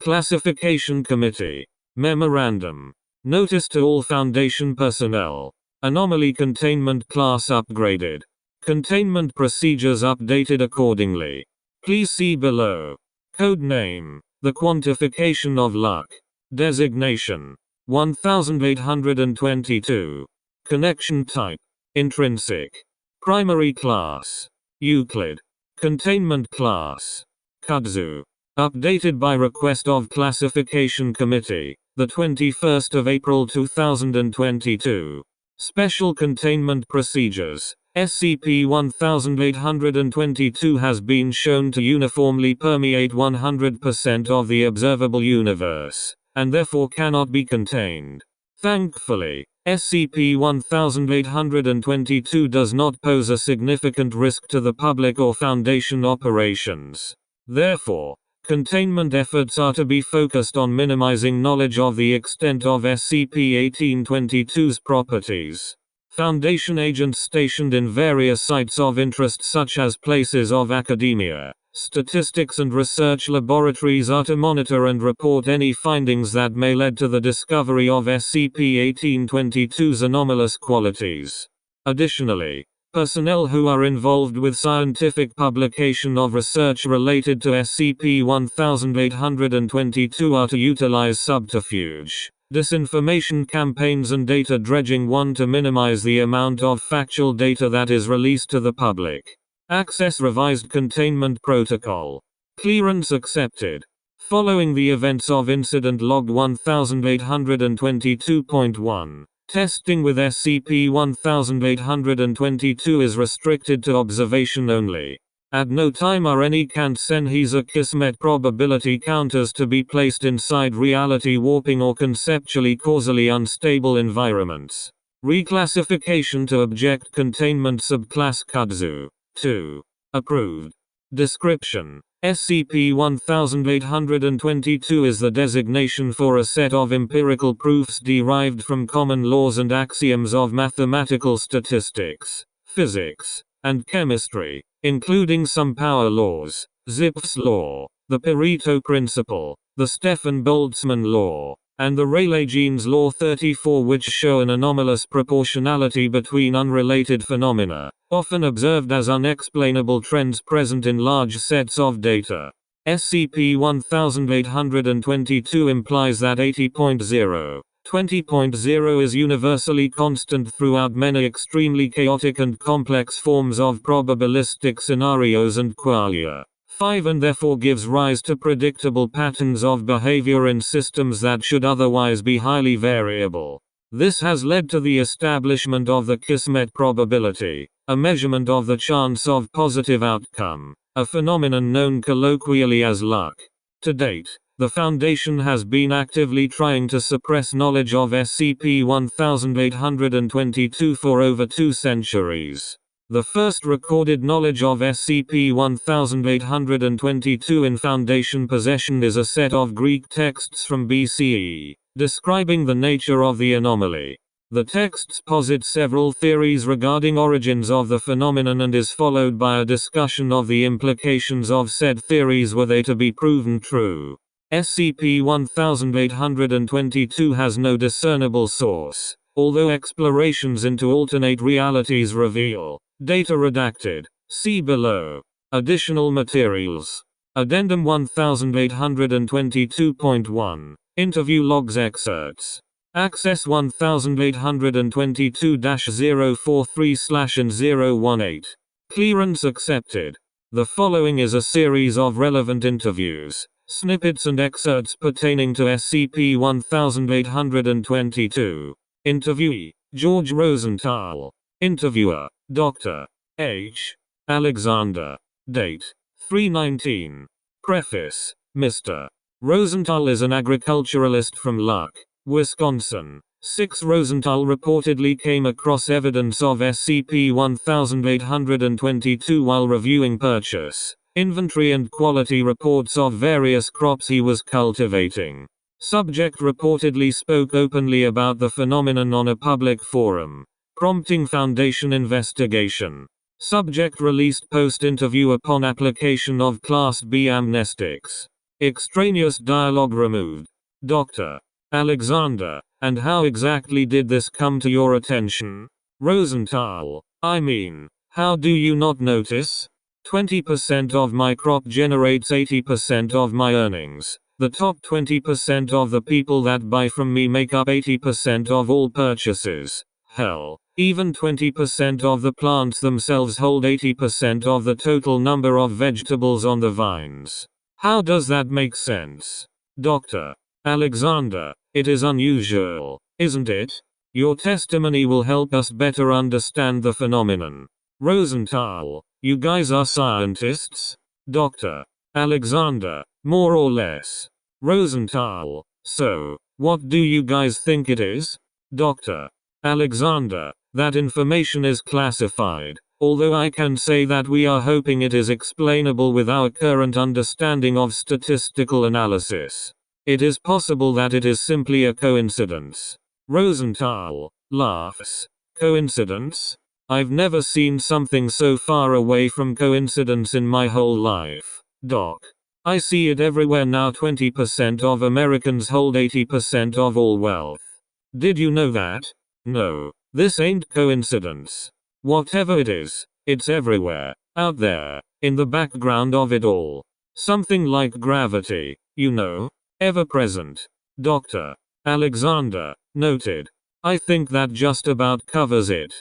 Classification Committee. Memorandum. Notice to all Foundation personnel. Anomaly containment class upgraded. Containment procedures updated accordingly. Please see below. Code name: the Quantification of Luck. Designation: 1822. Connection type: intrinsic. Primary class: Euclid. Containment class: Kudzu. Updated by request of Classification Committee, the 21st of April 2022. Special Containment Procedures. SCP-1822 has been shown to uniformly permeate 100% of the observable universe, and therefore cannot be contained. Thankfully, SCP-1822 does not pose a significant risk to the public or Foundation operations. Therefore, containment efforts are to be focused on minimizing knowledge of the extent of SCP-1822's properties. Foundation agents stationed in various sites of interest such as places of academia, statistics and research laboratories are to monitor and report any findings that may lead to the discovery of SCP-1822's anomalous qualities. Additionally, personnel who are involved with scientific publication of research related to SCP-1822 are to utilize subterfuge, disinformation campaigns and data dredging to minimize the amount of factual data that is released to the public. Access revised containment protocol. Clearance accepted. Following the events of Incident Log 1822.1, testing with SCP-1822 is restricted to observation only. At no time are any Kant-Senhisa Kismet probability counters to be placed inside reality warping or conceptually causally unstable environments. Reclassification to Object Containment Subclass Kudzu. 2. Approved. Description: SCP-1822 is the designation for a set of empirical proofs derived from common laws and axioms of mathematical statistics, physics, and chemistry, including some power laws, Zipf's law, the Pareto principle, the Stefan Boltzmann law, and the Rayleigh-Jeans law 34, which show an anomalous proportionality between unrelated phenomena, often observed as unexplainable trends present in large sets of data. SCP-1822 implies that 80.0, 20.0 is universally constant throughout many extremely chaotic and complex forms of probabilistic scenarios and qualia. 5 and therefore gives rise to predictable patterns of behavior in systems that should otherwise be highly variable. This has led to the establishment of the Kismet probability, a measurement of the chance of positive outcome, a phenomenon known colloquially as luck. To date, the Foundation has been actively trying to suppress knowledge of SCP-1822 for over 2 centuries. The first recorded knowledge of SCP-1822 in Foundation possession is a set of Greek texts from BCE, describing the nature of the anomaly. The texts posit several theories regarding origins of the phenomenon and is followed by a discussion of the implications of said theories were they to be proven true. SCP-1822 has no discernible source, although explorations into alternate realities reveal. Data redacted. See below. Additional materials. Addendum 1822.1. Interview logs excerpts. Access 1822-043/N018. Clearance accepted. The following is a series of relevant interviews, snippets and excerpts pertaining to SCP-1822. Interviewee: George Rosenthal. Interviewer: Dr. H. Alexander. Date: 3/19. Preface: Mr. Rosenthal is an agriculturalist from Luck, Wisconsin. 6. Rosenthal reportedly came across evidence of SCP-1822 while reviewing purchase, inventory and quality reports of various crops he was cultivating. Subject reportedly spoke openly about the phenomenon on a public forum, prompting Foundation investigation. Subject released post-interview upon application of Class B amnestics. Extraneous dialogue removed. Dr. Alexander, and how exactly did this come to your attention? Rosenthal, I mean, how do you not notice? 20% of my crop generates 80% of my earnings. The top 20% of the people that buy from me make up 80% of all purchases. Hell, even 20% of the plants themselves hold 80% of the total number of vegetables on the vines. How does that make sense? Dr. Alexander, it is unusual, isn't it? Your testimony will help us better understand the phenomenon. Rosenthal, you guys are scientists? Dr. Alexander, more or less. Rosenthal, so, what do you guys think it is? Dr. Alexander, that information is classified, although I can say that we are hoping it is explainable with our current understanding of statistical analysis. It is possible that it is simply a coincidence. Rosenthal laughs. Coincidence? I've never seen something so far away from coincidence in my whole life. Doc. I see it everywhere now. 20% of Americans hold 80% of all wealth. Did you know that? No. This ain't coincidence. Whatever it is, it's everywhere. Out there. In the background of it all. Something like gravity, you know? Ever present. Dr. Alexander, noted. I think that just about covers it.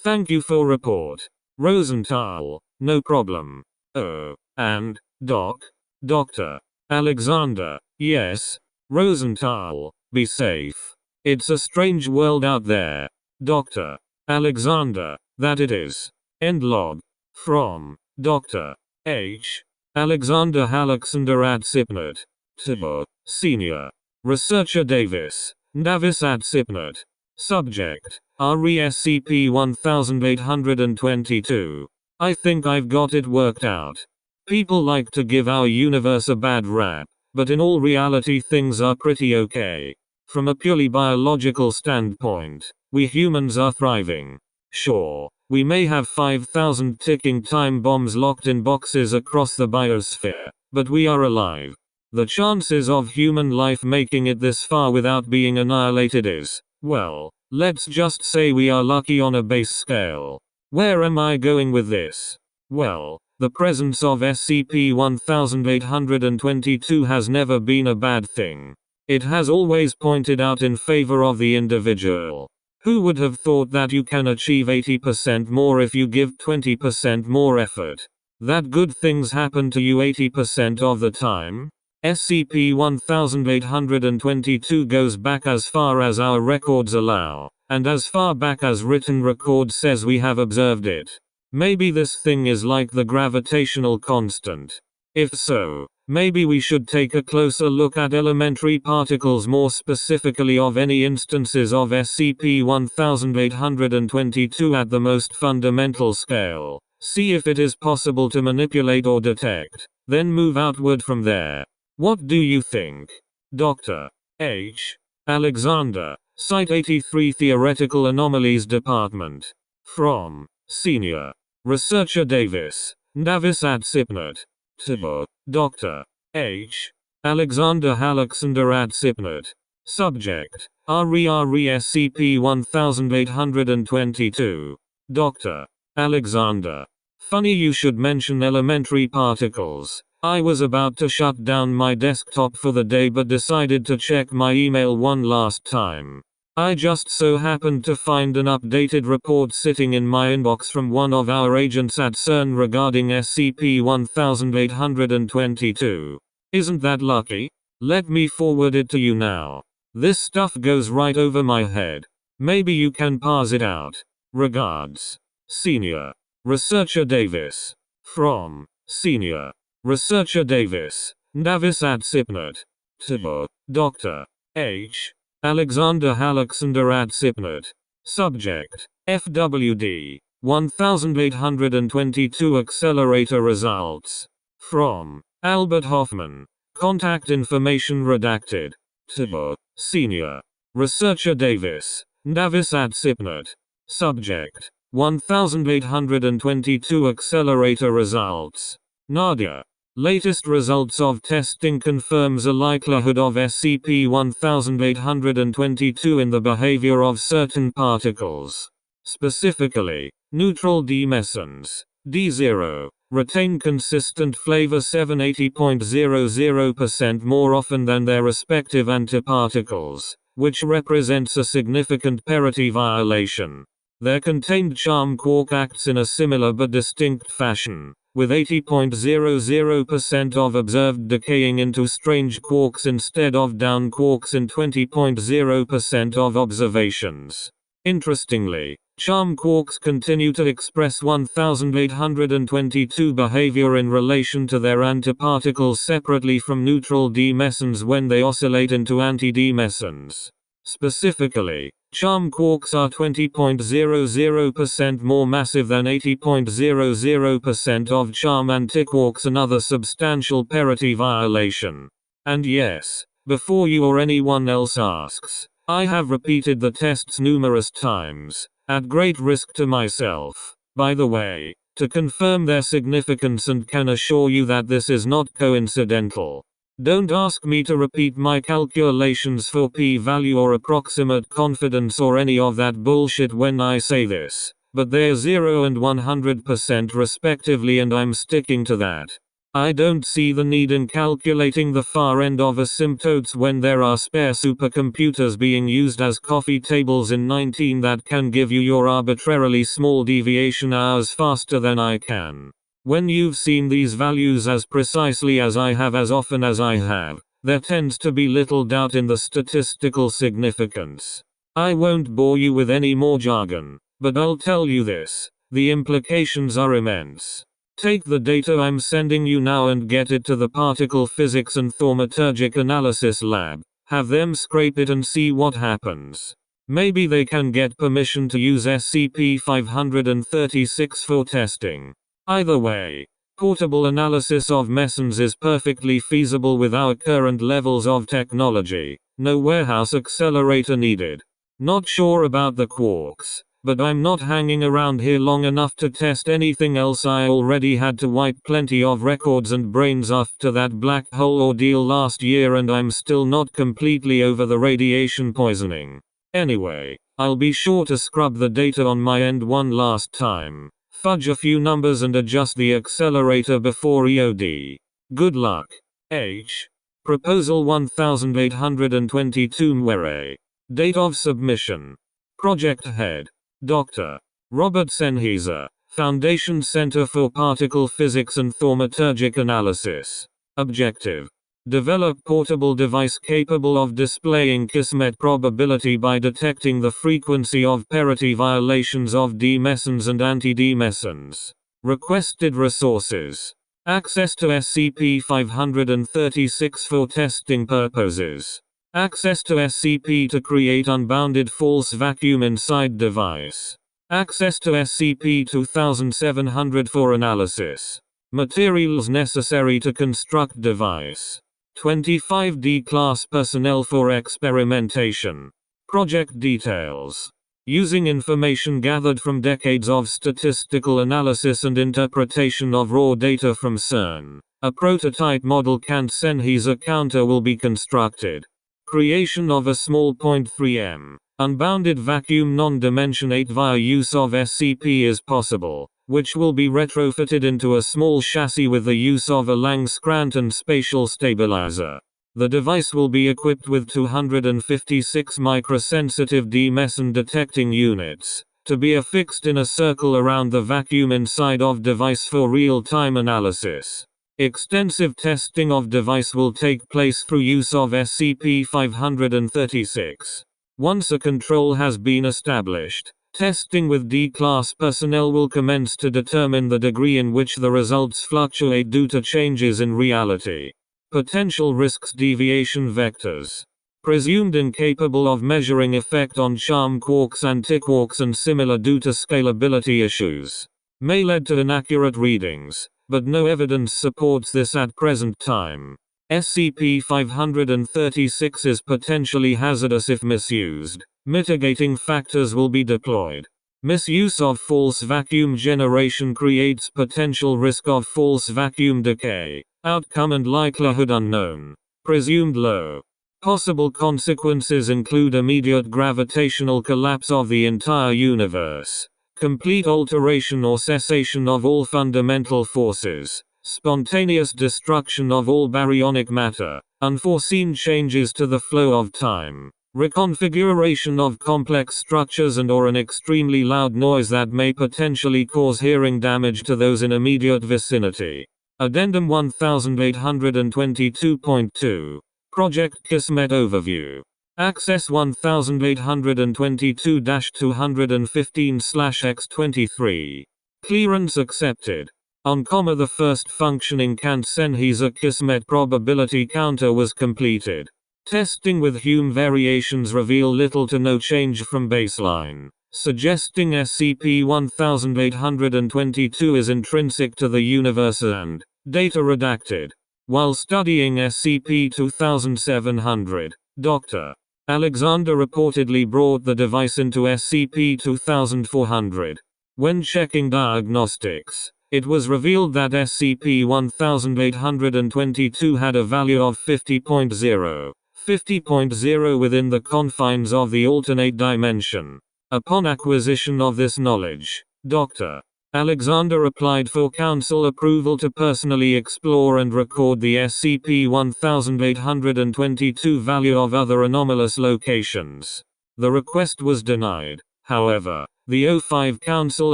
Thank you for report. Rosenthal, no problem. Oh, and, Doc? Dr. Alexander, yes. Rosenthal, be safe. It's a strange world out there. Dr. Alexander, that it is. End log. From, Dr. H. Alexander Alexander at SCP-1822. To, Senior. Researcher Davis at SCP-1822. Subject, SCP-1822. I think I've got it worked out. People like to give our universe a bad rap, but in all reality things are pretty okay. From a purely biological standpoint, we humans are thriving. Sure, we may have 5,000 ticking time bombs locked in boxes across the biosphere, but we are alive. The chances of human life making it this far without being annihilated is, well, let's just say we are lucky on a base scale. Where am I going with this? Well, the presence of SCP-1822 has never been a bad thing. It has always pointed out in favor of the individual. Who would have thought that you can achieve 80% more if you give 20% more effort? That good things happen to you 80% of the time? SCP-1822 goes back as far as our records allow, and as far back as written record says we have observed it. Maybe this thing is like the gravitational constant. If so, maybe we should take a closer look at elementary particles, more specifically of any instances of SCP-1822 at the most fundamental scale. See if it is possible to manipulate or detect, then move outward from there. What do you think? Dr. H. Alexander, Site 83 Theoretical Anomalies Department. From, Senior. Researcher Davis at SCP-1822. To, Dr. H. Alexander Alexander at SCP-1822. Subject, SCP-1822. Dr. Alexander. Funny you should mention elementary particles. I was about to shut down my desktop for the day but decided to check my email one last time. I just so happened to find an updated report sitting in my inbox from one of our agents at CERN regarding SCP-1822. Isn't that lucky? Let me forward it to you now. This stuff goes right over my head. Maybe you can parse it out. Regards. Senior. Researcher Davis. From, Senior. Researcher Davis at SCP-1822. To, Dr. H. Alexander Alexander at SCP-1822. Subject, FWD. 1822 Accelerator Results. From, Albert Hoffman. Contact information redacted. To, Senior. Researcher Davis at SCP-1822. Subject, 1822 Accelerator Results. Nadia. Latest results of testing confirms a likelihood of SCP-1822 in the behavior of certain particles. Specifically, neutral D-mesons, D0, retain consistent flavor 780.00% more often than their respective antiparticles, which represents a significant parity violation. Their contained charm quark acts in a similar but distinct fashion, with 80.00% of observed decaying into strange quarks instead of down quarks in 20.0% of observations. Interestingly, charm quarks continue to express 1822 behavior in relation to their antiparticles separately from neutral D-mesons when they oscillate into anti-D-mesons. Specifically, charm quarks are 20.00% more massive than 80.00% of charm antiquarks, another substantial parity violation. And yes, before you or anyone else asks, I have repeated the tests numerous times, at great risk to myself, by the way, to confirm their significance, and can assure you that this is not coincidental. Don't ask me to repeat my calculations for p-value or approximate confidence or any of that bullshit when I say this, but they're 0 and 100% respectively, and I'm sticking to that. I don't see the need in calculating the far end of asymptotes when there are spare supercomputers being used as coffee tables in 19 that can give you your arbitrarily small deviation hours faster than I can. When you've seen these values as precisely as I have as often as I have, there tends to be little doubt in the statistical significance. I won't bore you with any more jargon, but I'll tell you this: the implications are immense. Take the data I'm sending you now and get it to the Particle Physics and Thaumaturgic Analysis Lab. Have them scrape it and see what happens. Maybe they can get permission to use SCP-536 for testing. Either way, portable analysis of mesons is perfectly feasible with our current levels of technology. No warehouse accelerator needed. Not sure about the quarks, but I'm not hanging around here long enough to test anything else. I already had to wipe plenty of records and brains after that black hole ordeal last year, and I'm still not completely over the radiation poisoning. Anyway, I'll be sure to scrub the data on my end one last time, fudge a few numbers and adjust the accelerator before EOD. Good luck. H. Proposal 1822 Mwere. Date of submission. Project Head: Dr. Robert Sennheiser, Foundation Center for Particle Physics and Thaumaturgic Analysis. Objective: develop portable device capable of displaying Kismet probability by detecting the frequency of parity violations of D-mesons and anti-D-mesons. Requested resources: access to SCP-536 for testing purposes. Access to SCP to create unbounded false vacuum inside device. Access to SCP-2700 for analysis. Materials necessary to construct device. 25 D-class personnel for experimentation. Project details. Using information gathered from decades of statistical analysis and interpretation of raw data from CERN, a prototype model Sennheiser counter will be constructed. Creation of a small 0.3 m unbounded vacuum non-dimensionate via use of SCP is possible, which will be retrofitted into a small chassis with the use of a Lang-Scranton spatial stabilizer. The device will be equipped with 256 microsensitive D-meson detecting units, to be affixed in a circle around the vacuum inside of device for real-time analysis. Extensive testing of device will take place through use of SCP-536. Once a control has been established, testing with D-class personnel will commence to determine the degree in which the results fluctuate due to changes in reality. Potential risks: deviation vectors. Presumed incapable of measuring effect on charm quarks, antiquarks and similar due to scalability issues. May lead to inaccurate readings, but no evidence supports this at present time. SCP-536 is potentially hazardous if misused. Mitigating factors will be deployed. Misuse of false vacuum generation creates potential risk of false vacuum decay, Outcome and likelihood unknown. Presumed low. Possible consequences include immediate gravitational collapse of the entire universe, complete alteration or cessation of all fundamental forces, spontaneous destruction of all baryonic matter, unforeseen changes to the flow of time, reconfiguration of complex structures and/or an extremely loud noise that may potentially cause hearing damage to those in immediate vicinity. Addendum 1822.2. Project Kismet Overview. Access 1822-215/X23. Clearance accepted. On the first functioning Kant-Sennheiser Kismet probability counter was completed. Testing with Hume variations reveal little to no change from baseline, suggesting SCP-1822 is intrinsic to the universe and data redacted. While studying SCP-2700, Dr. Alexander reportedly brought the device into SCP-2400. When checking diagnostics, it was revealed that SCP-1822 had a value of 50.0. 50.0 within the confines of the alternate dimension. Upon acquisition of this knowledge, Dr. Alexander applied for Council approval to personally explore and record the SCP-1822 value of other anomalous locations. The request was denied. However, the O5 Council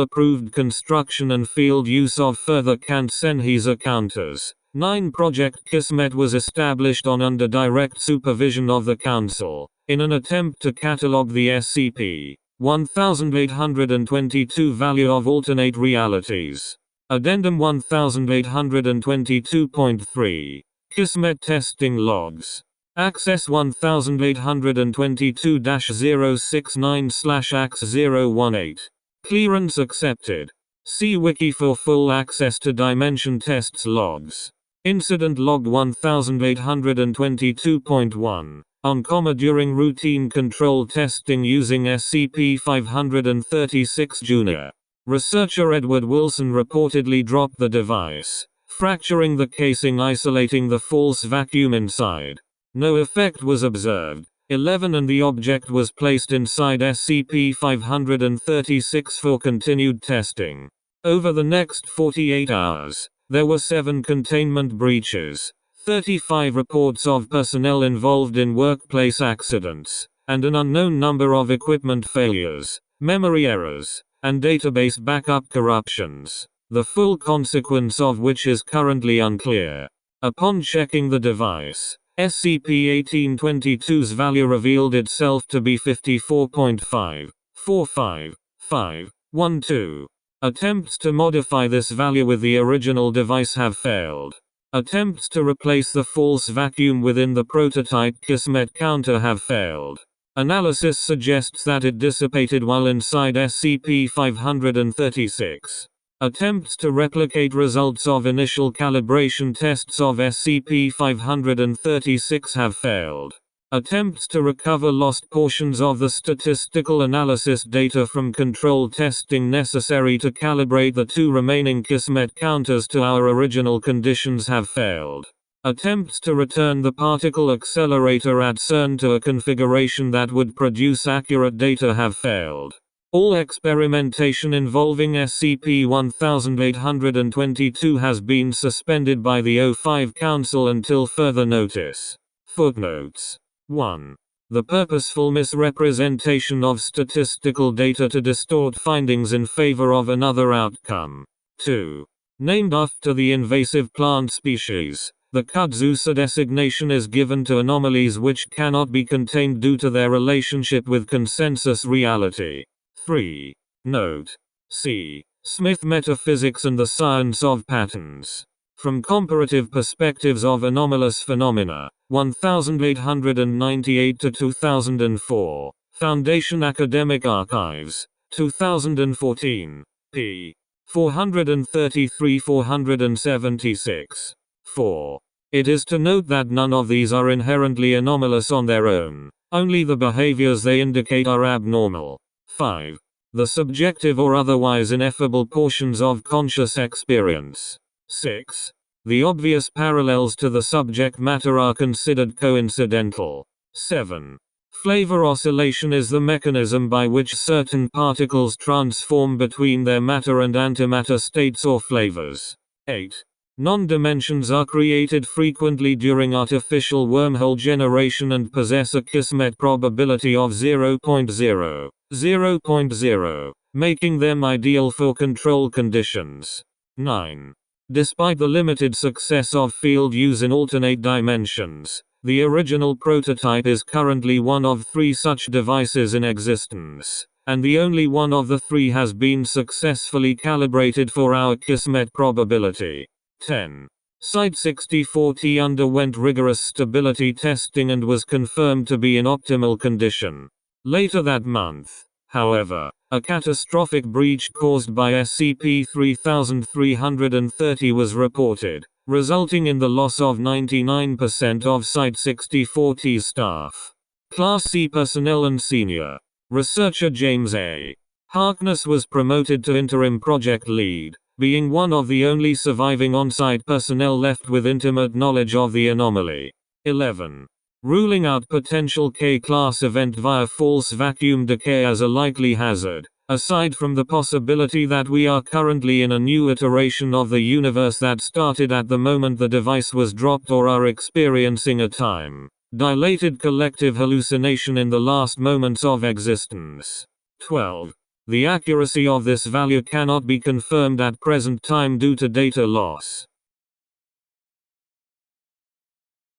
approved construction and field use of further Kant-Sennheiser counters. 9. Project Kismet was established under direct supervision of the Council, in an attempt to catalog the SCP-1822 value of alternate realities. Addendum 1822.3. Kismet Testing Logs. Access 1822-069/X018. Clearance accepted. See Wiki for full access to Dimension Tests logs. Incident Log 1822.1. On during routine control testing using SCP-536 Jr. Researcher Edward Wilson reportedly dropped the device, fracturing the casing, isolating the false vacuum inside. No effect was observed. 11 And the object was placed inside SCP-536 for continued testing. Over the next 48 hours, there were 7 containment breaches, 35 reports of personnel involved in workplace accidents, and an unknown number of equipment failures, memory errors, and database backup corruptions, the full consequence of which is currently unclear. Upon checking the device, SCP-1822's value revealed itself to be 54.54512. Attempts to modify this value with the original device have failed. Attempts to replace the false vacuum within the prototype Kismet counter have failed. Analysis suggests that it dissipated while inside SCP-536. Attempts to replicate results of initial calibration tests of SCP-536 have failed. Attempts to recover lost portions of the statistical analysis data from control testing necessary to calibrate the 2 remaining Kismet counters to our original conditions have failed. Attempts to return the particle accelerator at CERN to a configuration that would produce accurate data have failed. All experimentation involving SCP-1822 has been suspended by the O5 Council until further notice. Footnotes. 1. The purposeful misrepresentation of statistical data to distort findings in favor of another outcome. 2. Named after the invasive plant species, the Kudzusa designation is given to anomalies which cannot be contained due to their relationship with consensus reality. 3. Note. C. Smith Metaphysics and the Science of Patterns. From Comparative Perspectives of Anomalous Phenomena, 1898 to 2004. Foundation Academic Archives. 2014. p. 433-476. 4. It is to note that none of these are inherently anomalous on their own. Only the behaviors they indicate are abnormal. 5. The subjective or otherwise ineffable portions of conscious experience. 6. The obvious parallels to the subject matter are considered coincidental. 7. Flavor oscillation is the mechanism by which certain particles transform between their matter and antimatter states or flavors. 8. Non-dimensions are created frequently during artificial wormhole generation and possess a Kismet probability of 0.0, making them ideal for control conditions. 9. Despite the limited success of field use in alternate dimensions, the original prototype is currently one of 3 such devices in existence, and the only one of the 3 has been successfully calibrated for our Kismet probability. 10. Site-6040 underwent rigorous stability testing and was confirmed to be in optimal condition. Later that month, however, a catastrophic breach caused by SCP-1822 was reported, resulting in the loss of 99% of Site-6040's staff. Class C personnel and senior researcher James A. Harkness was promoted to interim project lead, being one of the only surviving on-site personnel left with intimate knowledge of the anomaly. 11. Ruling out potential K-class event via false vacuum decay as a likely hazard, aside from the possibility that we are currently in a new iteration of the universe that started at the moment the device was dropped or are experiencing a time-dilated collective hallucination in the last moments of existence. 12. The accuracy of this value cannot be confirmed at present time due to data loss.